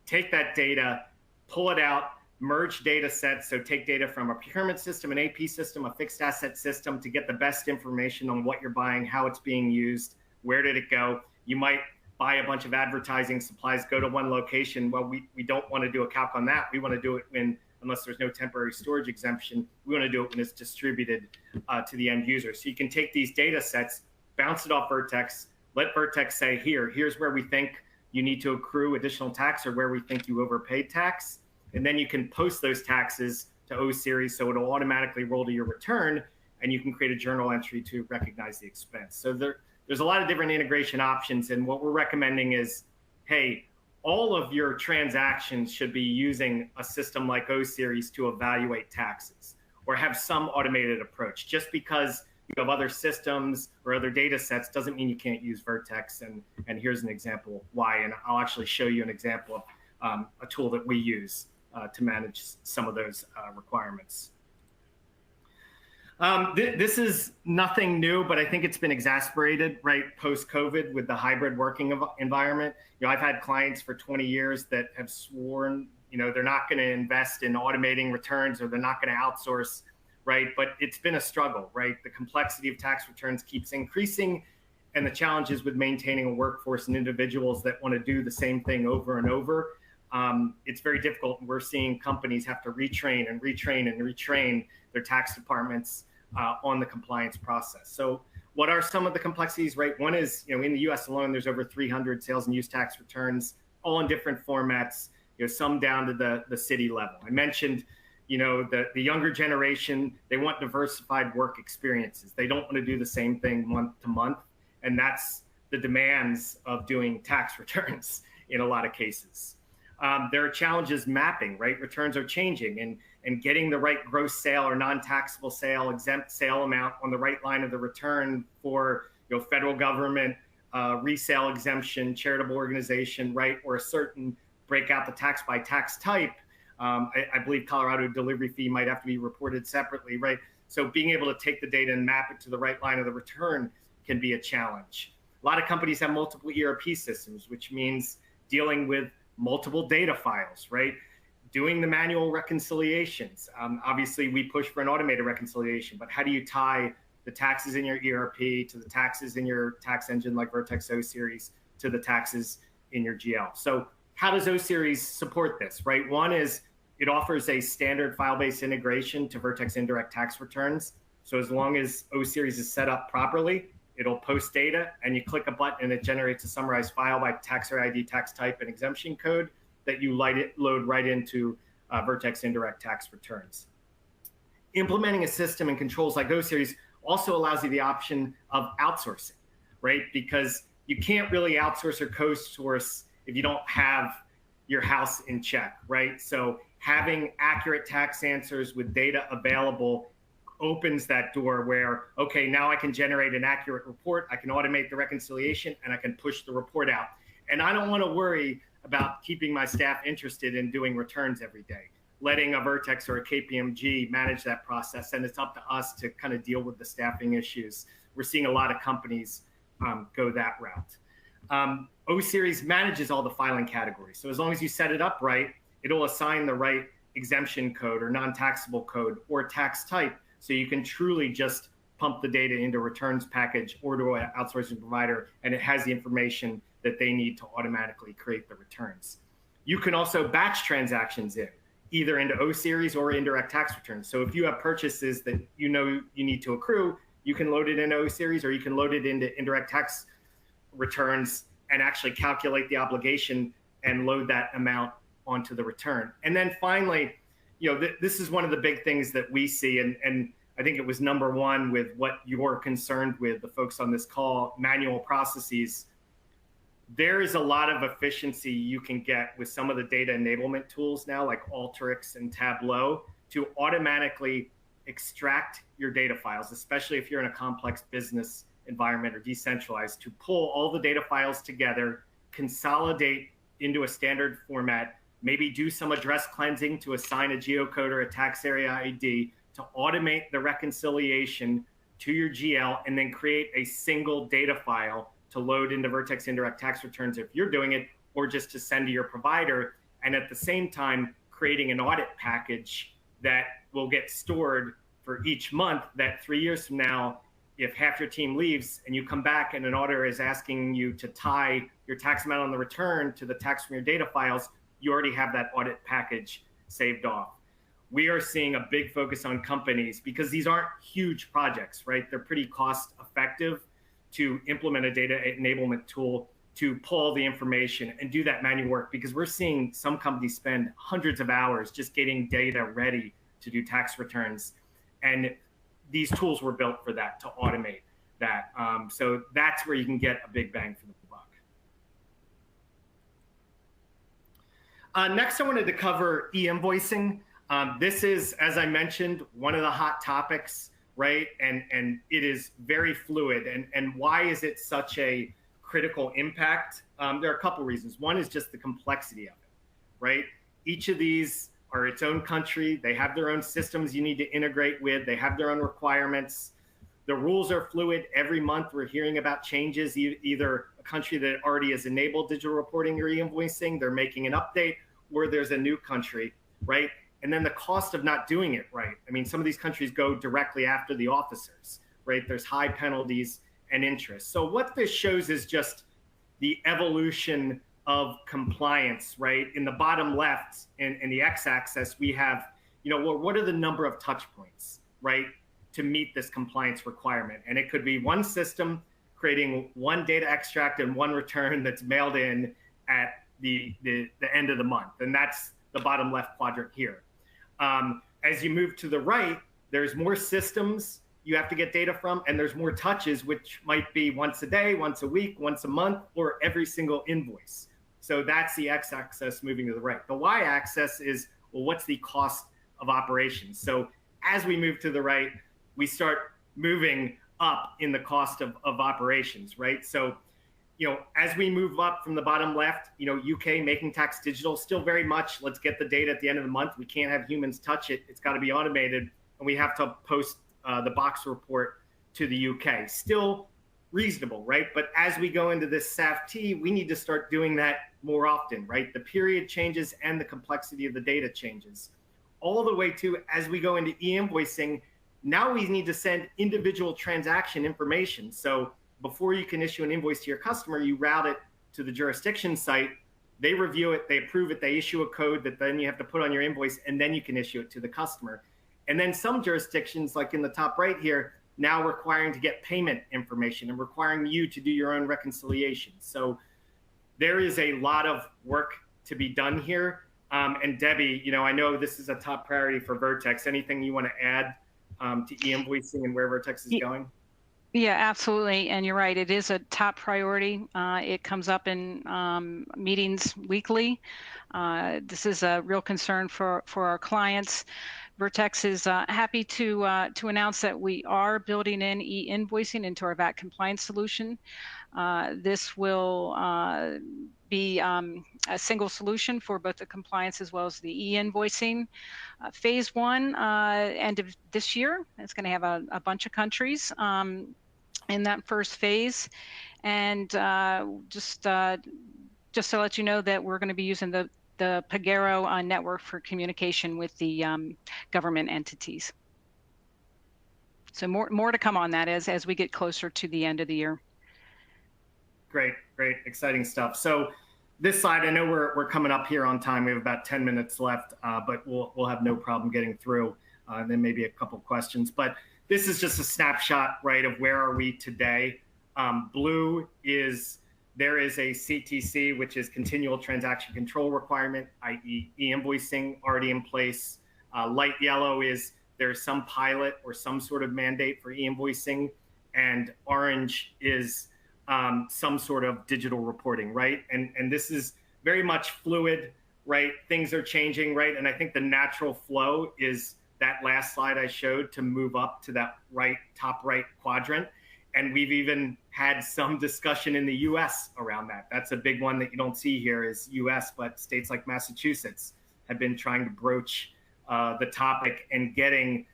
take that data, pull it out, merge data sets. So take data from a procurement system, an AP system, a fixed asset system to get the best information on what you're buying, how it's being used, where did it go. You might buy a bunch of advertising supplies, go to one location. Well, we don't want to do a calc on that. We want to do it when, unless there's no temporary storage exemption, we want to do it when it's distributed to the end user. So you can take these data sets, bounce it off Vertex, let Vertex say, here's where we think you need to accrue additional tax or where we think you overpaid tax. And then you can post those taxes to O Series, so it'll automatically roll to your return, and you can create a journal entry to recognize the expense. So there's a lot of different integration options, and what we're recommending is, hey, all of your transactions should be using a system like O Series to evaluate taxes or have some automated approach. Just because you have other systems or other data sets doesn't mean you can't use Vertex. And here's an example of why. And I'll actually show you an example of a tool that we use to manage some of those requirements. This is nothing new, but I think it's been exacerbated, right, post-COVID with the hybrid working environment. You know, I've had clients for 20 years that have sworn, you know, they're not going to invest in automating returns or they're not going to outsource, right? But it's been a struggle, right? The complexity of tax returns keeps increasing, and the challenges with maintaining a workforce and individuals that want to do the same thing over and over. It's very difficult. We're seeing companies have to retrain and retrain and retrain their tax departments on the compliance process. So what are some of the complexities, right? One is, you know, in the US alone, there's over 300 sales and use tax returns, all in different formats, you know, some down to the city level. I mentioned, you know, the younger generation, they want diversified work experiences. They don't want to do the same thing month to month. And that's the demands of doing tax returns in a lot of cases. There are challenges mapping, right? Returns are changing and getting the right gross sale or non-taxable sale, exempt sale amount on the right line of the return for, you know, federal government, resale exemption, charitable organization, right? Or a certain break out the tax by tax type. I believe Colorado delivery fee might have to be reported separately, right? So being able to take the data and map it to the right line of the return can be a challenge. A lot of companies have multiple ERP systems, which means dealing with multiple data files, right? Doing the manual reconciliations. Obviously, we push for an automated reconciliation, but how do you tie the taxes in your ERP to the taxes in your tax engine like Vertex O Series to the taxes in your GL? So how does O Series support this, right? One is it offers a standard file-based integration to Vertex indirect tax returns. So as long as O Series is set up properly, it'll post data and you click a button and it generates a summarized file by tax ID, tax type, and exemption code that you load right into Vertex indirect tax returns. Implementing a system and controls like O Series also allows you the option of outsourcing, right? Because you can't really outsource or co-source if you don't have your house in check, right? So having accurate tax answers with data available opens that door where, okay, now I can generate an accurate report, I can automate the reconciliation, and I can push the report out. And I don't want to worry about keeping my staff interested in doing returns every day, letting a Vertex or a KPMG manage that process. And it's up to us to kind of deal with the staffing issues. We're seeing a lot of companies go that route. O Series manages all the filing categories. So as long as you set it up right, it'll assign the right exemption code or non-taxable code or tax type. So you can truly just pump the data into returns package or to an outsourcing provider, and it has the information that they need to automatically create the returns. You can also batch transactions in, either into O Series or indirect tax returns. So if you have purchases that you know you need to accrue, you can load it in O Series or you can load it into indirect tax returns and actually calculate the obligation and load that amount onto the return. And then finally, you know, this is one of the big things that we see, and I think it was number one with what you're concerned with, the folks on this call, manual processes. There is a lot of efficiency you can get with some of the data enablement tools now, like Alteryx and Tableau, to automatically extract your data files, especially if you're in a complex business environment or decentralized, to pull all the data files together, consolidate into a standard format, maybe do some address cleansing to assign a geocode or a tax area ID, to automate the reconciliation to your GL, and then create a single data file to load into Vertex indirect tax returns if you're doing it, or just to send to your provider. And at the same time, creating an audit package that will get stored for each month, that 3 years from now, if half your team leaves and you come back and an auditor is asking you to tie your tax amount on the return to the tax from your data files, you already have that audit package saved off. We are seeing a big focus on companies because these aren't huge projects, right? They're pretty cost effective to implement a data enablement tool to pull the information and do that manual work, because we're seeing some companies spend hundreds of hours just getting data ready to do tax returns. And these tools were built for that, to automate that. So that's where you can get a big bang for the buck. Next, I wanted to cover e-invoicing. This is, as I mentioned, one of the hot topics, right? And it is very fluid. And why is it such a critical impact? There are a couple reasons. One is just the complexity of it, right? Each of these are its own country. They have their own systems you need to integrate with. They have their own requirements. The rules are fluid. Every month we're hearing about changes, either a country that already has enabled digital reporting or e-invoicing, they're making an update, or there's a new country, right? And then the cost of not doing it right. I mean, some of these countries go directly after the officers, right? There's high penalties and interest. So what this shows is just the evolution of compliance, right? In the bottom left, in the x-axis, we have, what are the number of touch points, right, to meet this compliance requirement? And it could be one system creating one data extract and one return that's mailed in at the end of the month. And that's the bottom left quadrant here. As you move to the right, there's more systems you have to get data from, and there's more touches, which might be once a day, once a week, once a month, or every single invoice. So that's the x-axis moving to the right. The y-axis is, well, what's the cost of operations? So as we move to the right, we start moving up in the cost of operations, right? So, as we move up from the bottom left, UK making tax digital, still very much, let's get the data at the end of the month. We can't have humans touch it. It's got to be automated. And we have to post the box report to the UK. Still reasonable, right? But as we go into this SAFT, we need to start doing that more often, right? The period changes and the complexity of the data changes. All the way to, as we go into e-invoicing, now we need to send individual transaction information. So before you can issue an invoice to your customer, you route it to the jurisdiction site. They review it, they approve it, they issue a code that then you have to put on your invoice, and then you can issue it to the customer. And then some jurisdictions, like in the top right here, now requiring to get payment information and requiring you to do your own reconciliation. So there is a lot of work to be done here. And Debbie, I know this is a top priority for Vertex. Anything you want to add to e-invoicing and where Vertex is going? Yeah, absolutely. And you're right. It is a top priority. It comes up in meetings weekly. This is a real concern for our clients. Vertex is happy to announce that we are building in e-invoicing into our VAT compliance solution. This will be a single solution for both the compliance as well as the e-invoicing. Phase one, end of this year, it's going to have a bunch of countries in that first phase. And just to let you know that we're going to be using the Pagero network for communication with the government entities. So more to come on that as we get closer to the end of the year. Great, exciting stuff. So this slide, I know we're coming up here on time. We have about 10 minutes left, but we'll have no problem getting through. Then maybe a couple questions. But this is just a snapshot, right, of where are we today. Blue is, there is a CTC, which is continual transaction control requirement, i.e. e-invoicing already in place. Light yellow is there's some pilot or some sort of mandate for e-invoicing, and orange is some sort of digital reporting, right? And this is very much fluid, right? Things are changing, right? And I think the natural flow is that last slide I showed to move up to that top right quadrant. And we've even had some discussion in the US around that. That's a big one that you don't see here is US, but states like Massachusetts have been trying to broach the topic and getting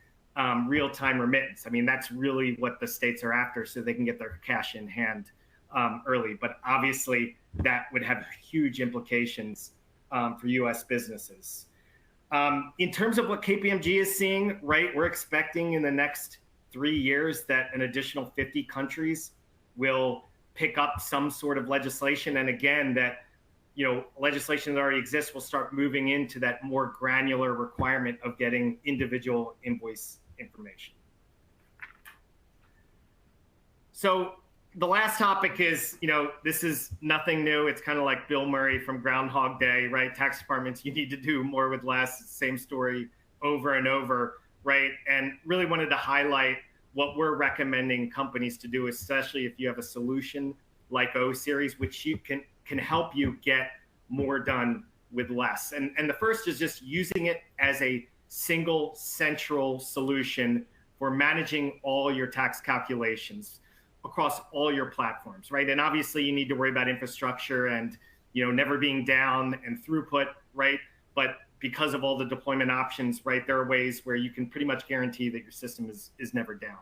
real-time remittance. I mean, that's really what the states are after, so they can get their cash in hand early. But obviously, that would have huge implications for US businesses. In terms of what KPMG is seeing, right, we're expecting in the next 3 years that an additional 50 countries will pick up some sort of legislation. And again, that legislation that already exists will start moving into that more granular requirement of getting individual invoice information. So the last topic is, this is nothing new. It's kind of like Bill Murray from Groundhog Day, right? Tax departments, you need to do more with less, same story over and over, right? And really wanted to highlight what we're recommending companies to do, especially if you have a solution like O-Series, which you can help you get more done with less. And the first is just using it as a single central solution for managing all your tax calculations across all your platforms, right? And obviously you need to worry about infrastructure and never being down and throughput, right? But because of all the deployment options, right, there are ways where you can pretty much guarantee that your system is never down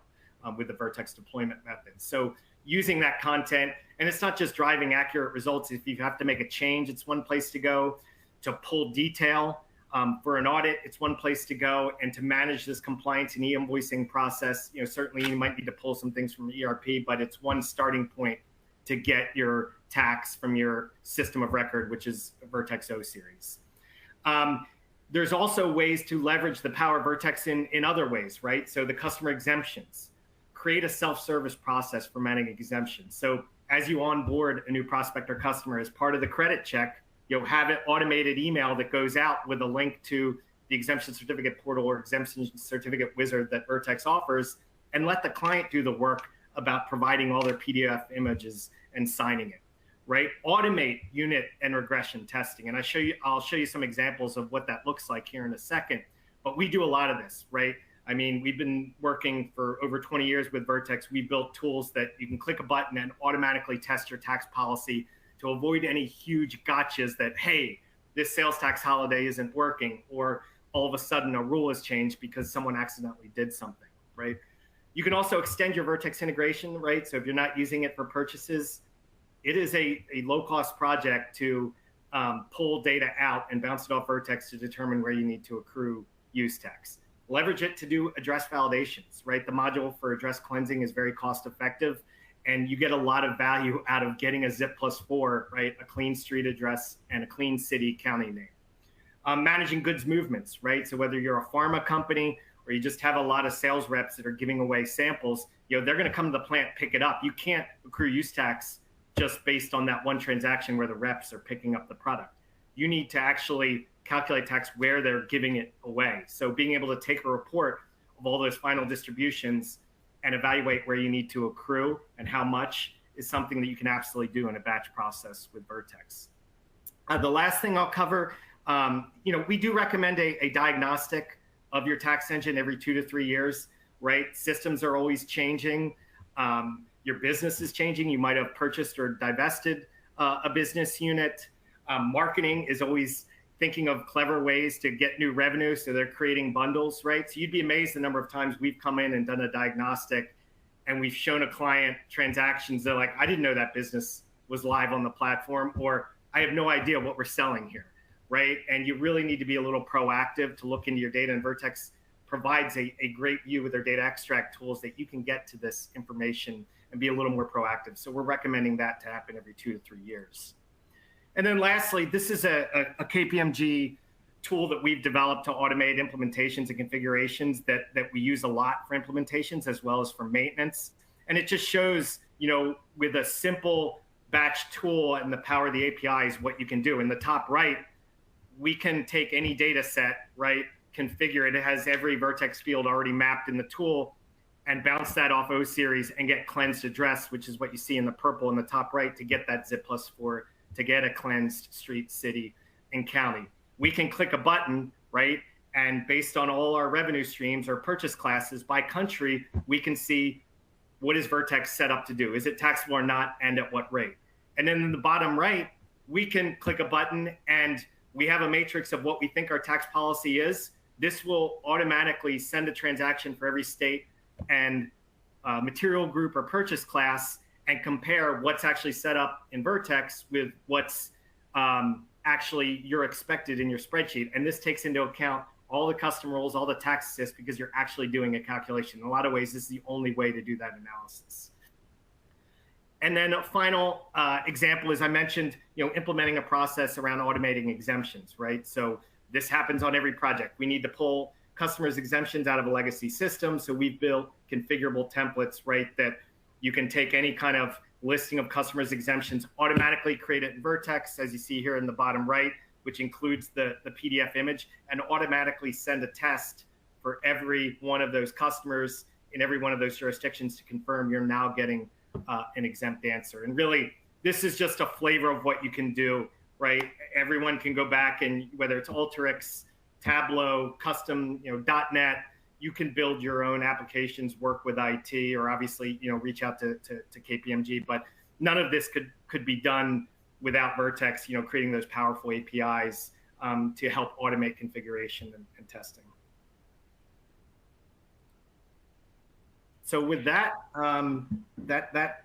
with the Vertex deployment method. So using that content, and it's not just driving accurate results. If you have to make a change, it's one place to go. To pull detail for an audit, it's one place to go. And to manage this compliance and e-invoicing process, certainly you might need to pull some things from ERP, but it's one starting point to get your tax from your system of record, which is Vertex O-Series. There's also ways to leverage the power of Vertex in other ways, right? So the customer exemptions, create a self-service process for managing exemptions. So as you onboard a new prospect or customer as part of the credit check, you'll have an automated email that goes out with a link to the exemption certificate portal or exemption certificate wizard that Vertex offers, and let the client do the work about providing all their PDF images and signing it, right? Automate unit and regression testing. And I'll show you some examples of what that looks like here in a second, but we do a lot of this, right? I mean, we've been working for over 20 years with Vertex. We built tools that you can click a button and automatically test your tax policy to avoid any huge gotchas that, hey, this sales tax holiday isn't working, or all of a sudden a rule has changed because someone accidentally did something, right? You can also extend your Vertex integration, right? So if you're not using it for purchases, it is a low-cost project to pull data out and bounce it off Vertex to determine where you need to accrue use tax. Leverage it to do address validations, right? The module for address cleansing is very cost-effective, and you get a lot of value out of getting a zip +4, right? A clean street address and a clean city county name. Managing goods movements, right? So whether you're a pharma company or you just have a lot of sales reps that are giving away samples, they're going to come to the plant, pick it up. You can't accrue use tax just based on that one transaction where the reps are picking up the product. You need to actually calculate tax where they're giving it away. So being able to take a report of all those final distributions and evaluate where you need to accrue and how much is something that you can absolutely do in a batch process with Vertex. The last thing I'll cover, we do recommend a diagnostic of your tax engine every 2 to 3 years, right? Systems are always changing. Your business is changing. You might have purchased or divested a business unit. Marketing is always thinking of clever ways to get new revenue, so they're creating bundles, right? So you'd be amazed the number of times we've come in and done a diagnostic and we've shown a client transactions. They're like, I didn't know that business was live on the platform, or I have no idea what we're selling here, right? And you really need to be a little proactive to look into your data, and Vertex provides a great view with their data extract tools that you can get to this information and be a little more proactive. So we're recommending that to happen every 2 to 3 years. And then lastly, this is a KPMG tool that we've developed to automate implementations and configurations that we use a lot for implementations as well as for maintenance. And it just shows, with a simple batch tool and the power of the APIs, what you can do. In the top right, we can take any data set, right, configure it. It has every vertex field already mapped in the tool, and bounce that off O series and get cleansed address, which is what you see in the purple in the top right, to get that zip+4, to get a cleansed street, city, and county. We can click a button, right? And based on all our revenue streams or purchase classes by country, we can see what is Vertex set up to do. Is it taxable or not, and at what rate? And then in the bottom right, we can click a button and we have a matrix of what we think our tax policy is. This will automatically send a transaction for every state and material group or purchase class and compare what's actually set up in Vertex with what's actually you're expected in your spreadsheet. And this takes into account all the custom rules, all the tax assists, because you're actually doing a calculation. In a lot of ways, this is the only way to do that analysis. And then a final example is I mentioned, implementing a process around automating exemptions, right? So this happens on every project. We need to pull customers' exemptions out of a legacy system. So we've built configurable templates, right, that you can take any kind of listing of customers' exemptions, automatically create it in Vertex, as you see here in the bottom right, which includes the PDF image, and automatically send a test for every one of those customers in every one of those jurisdictions to confirm you're now getting an exempt answer. And really, this is just a flavor of what you can do, right? Everyone can go back and whether it's Alteryx, Tableau, custom, .NET, you can build your own applications, work with IT, or obviously, reach out to KPMG. But none of this could be done without Vertex, creating those powerful APIs to help automate configuration and testing. So with that, that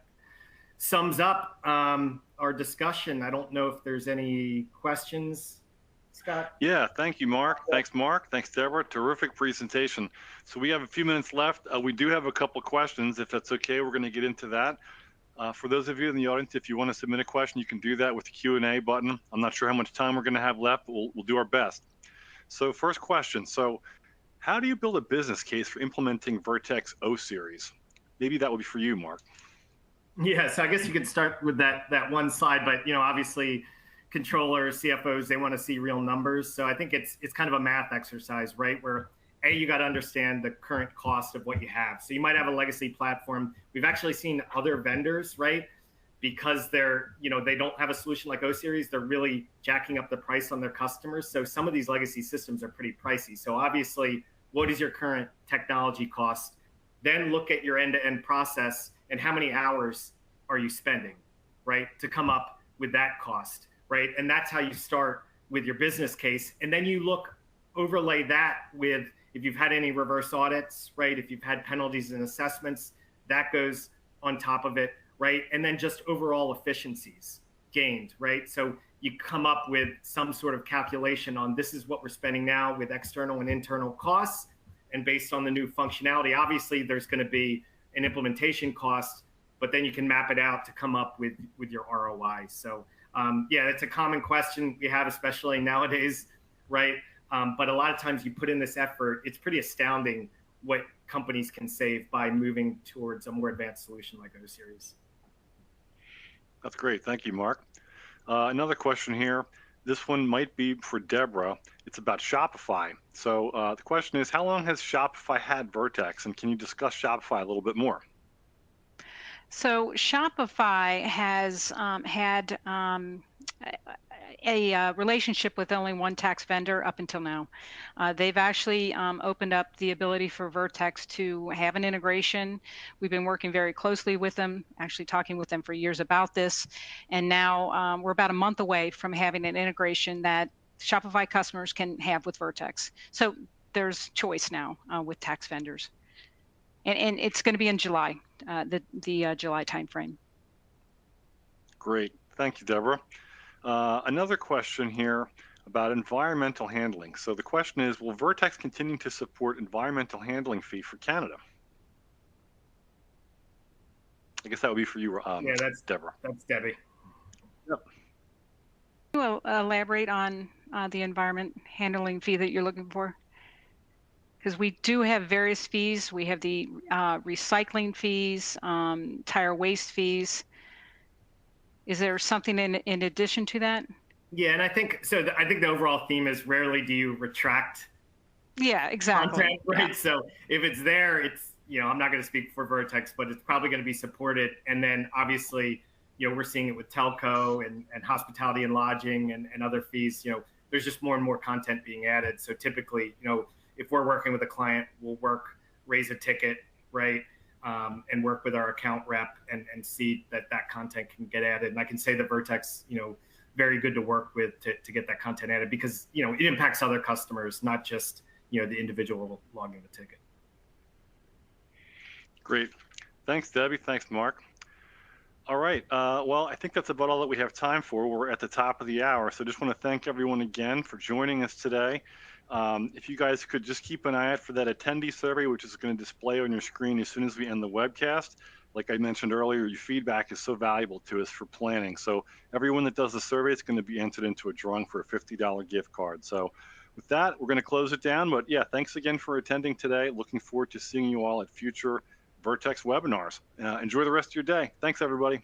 sums up our discussion. I don't know if there's any questions. Scott? Yeah, thank you, Mark. Thanks, Mark. Thanks, Deborah. Terrific presentation. So we have a few minutes left. We do have a couple questions. If that's okay, we're going to get into that. For those of you in the audience, if you want to submit a question, you can do that with the Q&A button. I'm not sure how much time we're going to have left, but we'll do our best. So first question. So how do you build a business case for implementing Vertex O Series? Maybe that would be for you, Mark. Yeah, so I guess you could start with that one slide, but obviously controllers, CFOs, they want to see real numbers. So I think it's kind of a math exercise, right? Where you got to understand the current cost of what you have. So you might have a legacy platform. We've actually seen other vendors, right? Because they don't have a solution like O Series, they're really jacking up the price on their customers. So some of these legacy systems are pretty pricey. So obviously, what is your current technology cost? Then look at your end-to-end process and how many hours are you spending, right? To come up with that cost, right? And that's how you start with your business case. And then you overlay that with, if you've had any reverse audits, right? If you've had penalties and assessments, that goes on top of it, right? And then just overall efficiencies gained, right? So you come up with some sort of calculation on this is what we're spending now with external and internal costs. And based on the new functionality, obviously there's going to be an implementation cost, but then you can map it out to come up with your ROI. So yeah, it's a common question we have, especially nowadays, right? But a lot of times you put in this effort, it's pretty astounding what companies can save by moving towards a more advanced solution like O Series. That's great. Thank you, Mark. Another question here. This one might be for Deborah. It's about Shopify. So the question is, how long has Shopify had Vertex? And can you discuss Shopify a little bit more? So Shopify has had a relationship with only one tax vendor up until now. They've actually opened up the ability for Vertex to have an integration. We've been working very closely with them, actually talking with them for years about this. And now we're about a month away from having an integration that Shopify customers can have with Vertex. So there's choice now with tax vendors. And it's going to be in July, the July timeframe. Great. Thank you, Deborah. Another question here about environmental handling. So the question is, will Vertex continue to support environmental handling fee for Canada? I guess that would be for you, yeah, that's Deborah. That's Debbie. Yep. Can you elaborate on the environment handling fee that you're looking for? Because we do have various fees. We have the recycling fees, tire waste fees. Is there something in addition to that? Yeah, and I think so. I think the overall theme is rarely do you retract Yeah, exactly. content, right? Yeah. So if it's there, it's, I'm not going to speak for Vertex, but it's probably going to be supported. And then obviously, we're seeing it with telco and hospitality and lodging and other fees. There's just more and more content being added. So typically, if we're working with a client, we'll raise a ticket, right? And work with our account rep and see that content can get added. And I can say that Vertex, very good to work with to get that content added, because, it impacts other customers, not just, the individual logging the ticket. Great. Thanks, Debbie. Thanks, Mark. All right. Well, I think that's about all that we have time for. We're at the top of the hour. So just want to thank everyone again for joining us today. If you guys could just keep an eye out for that attendee survey, which is going to display on your screen as soon as we end the webcast. Like I mentioned earlier, your feedback is so valuable to us for planning. So everyone that does the survey is going to be entered into a drawing for a $50 gift card. So with that, we're going to close it down. But yeah, thanks again for attending today. Looking forward to seeing you all at future Vertex webinars. Enjoy the rest of your day. Thanks, everybody.